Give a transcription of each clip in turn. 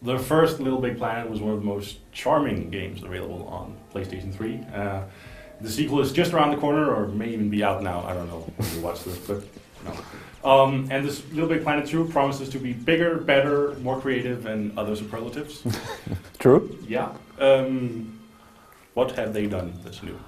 The first Little Big Planet was one of the most charming games available on PlayStation 3. The sequel is just around the corner, or may even be out now. I don't know when you watch this, but no. And this Little Big Planet 2 promises to be bigger, better, more creative, and other superlatives. True. Yeah. What have they done that's new?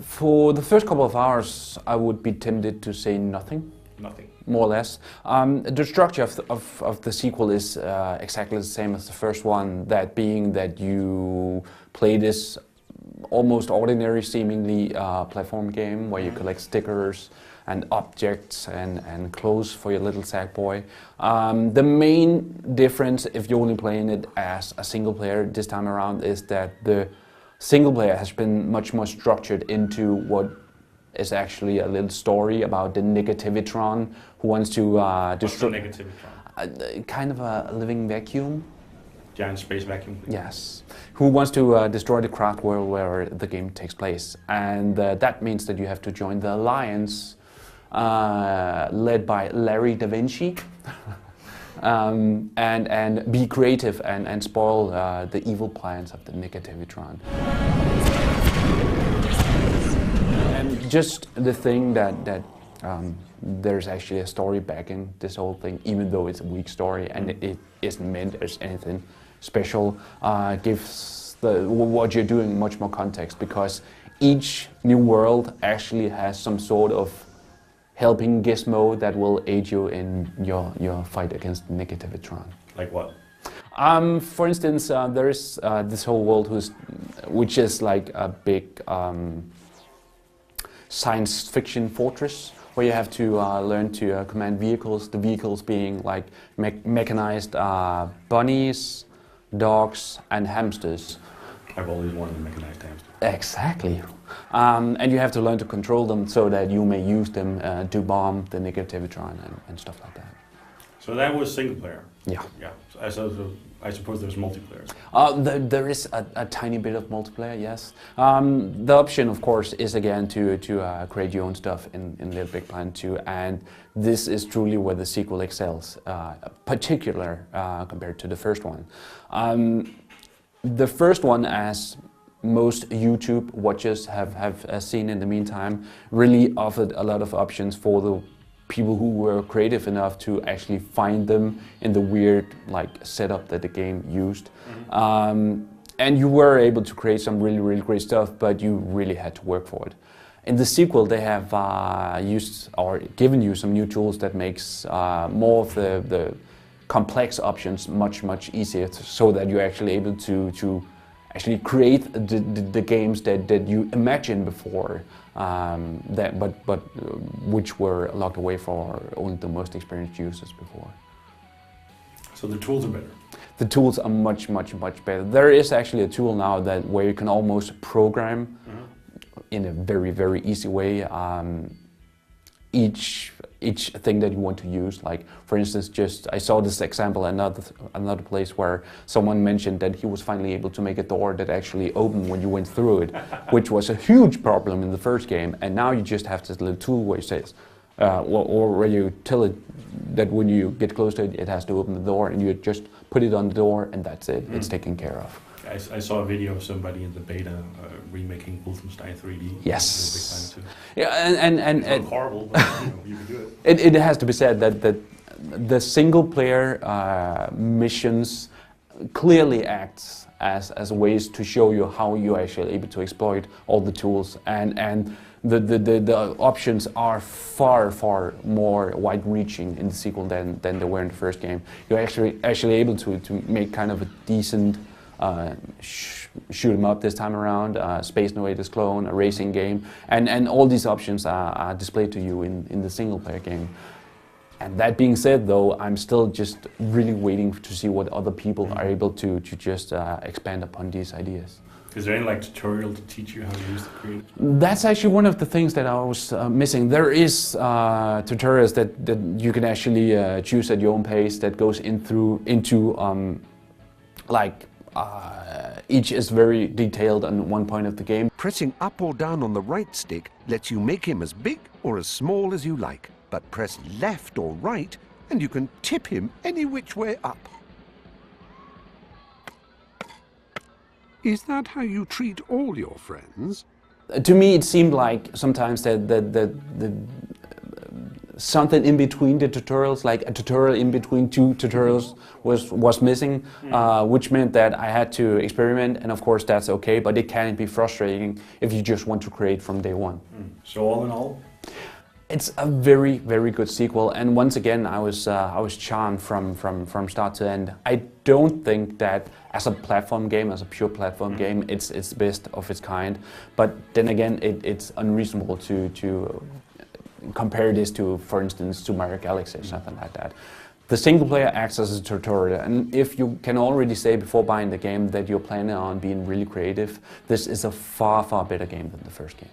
For the first couple of hours, I would be tempted to say nothing. Nothing. More or less. The structure of the sequel is exactly the same as the first one, that being that you play this almost ordinary seemingly platform game where you collect stickers and objects and clothes for your little sack boy. The main difference, if you're only playing it as a single player this time around, is that the single player has been much more structured into what is actually a little story about the Negativitron who wants to destroy. What's the Negativitron? Kind of a living vacuum. Giant space vacuum. Yes, who wants to destroy the craft world where the game takes place, and that means that you have to join the alliance led by Larry da Vinci, and be creative and spoil the evil plans of the Negativitron. And just the thing that there's actually a story backing this whole thing, even though it's a weak story and it isn't meant as anything special, gives what you're doing much more context, because each new world actually has some sort of helping gizmo that will aid you in your fight against Negativitron. Like what? For instance, there is this whole world which is like a big science fiction fortress where you have to learn to command vehicles, the vehicles being like mechanized bunnies, dogs and hamsters. I've always wanted a mechanized hamster. Exactly. And you have to learn to control them so that you may use them to bomb the Negativitron and stuff like that. So that was single player? Yeah. Yeah. So I suppose there's multiplayer. There is a tiny bit of multiplayer, yes. The option, of course, is again to create your own stuff in Little Big Planet 2, and this is truly where the sequel excels, particular compared to the first one. The first one, as most YouTube watchers have seen in the meantime, really offered a lot of options for the people who were creative enough to actually find them in the weird setup that the game used. Mm-hmm. And you were able to create some really great stuff, but you really had to work for it. In the sequel, they have used or given you some new tools that makes more of the complex options much easier, so that you're actually able to actually create the games that you imagined before, but which were locked away for only the most experienced users before. So the tools are better? The tools are much better. There is actually a tool now where you can almost program in a very easy way each thing that you want to use. Like, for instance, I saw this example another place where someone mentioned that he was finally able to make a door that actually opened when you went through it, which was a huge problem in the first game. And now you just have this little tool where it says, or where you tell it that when you get close to it, it has to open the door, and you just put it on the door, and that's it. It's taken care of. I saw a video of somebody in the beta remaking Wolfenstein 3D. Yes. Yeah, and it's not horrible, but you can do it. It has to be said that the single player missions clearly acts as ways to show you how you're actually able to exploit all the tools, and the options are far more wide-reaching in the sequel than they were in the first game. You're actually able to make kind of a decent shoot 'em up this time around, Space Invaders clone, a racing game, and all these options are displayed to you in the single player game. And that being said, though, I'm still just really waiting to see what other people are able to just expand upon these ideas. Is there any tutorial to teach you how to use the creative? That's actually one of the things that I was missing. There is tutorials that you can actually choose at your own pace that goes into each is very detailed on one point of the game. Pressing up or down on the right stick lets you make him as big or as small as you like. But press left or right and you can tip him any which way up. Is that how you treat all your friends? To me, it seemed like sometimes that something in between the tutorials, like a tutorial in between two tutorials, was missing, which meant that I had to experiment, and of course that's okay, but it can be frustrating if you just want to create from day one. So all in all, it's a very, very good sequel, and once again I was charmed from start to end. I don't think that as a platform game, as a pure platform game, it's best of its kind, but then again it's unreasonable to compare this to, for instance, to Mario Galaxy or something like that. The single player acts as a tutorial, and if you can already say before buying the game that you're planning on being really creative, this is a far, far better game than the first game.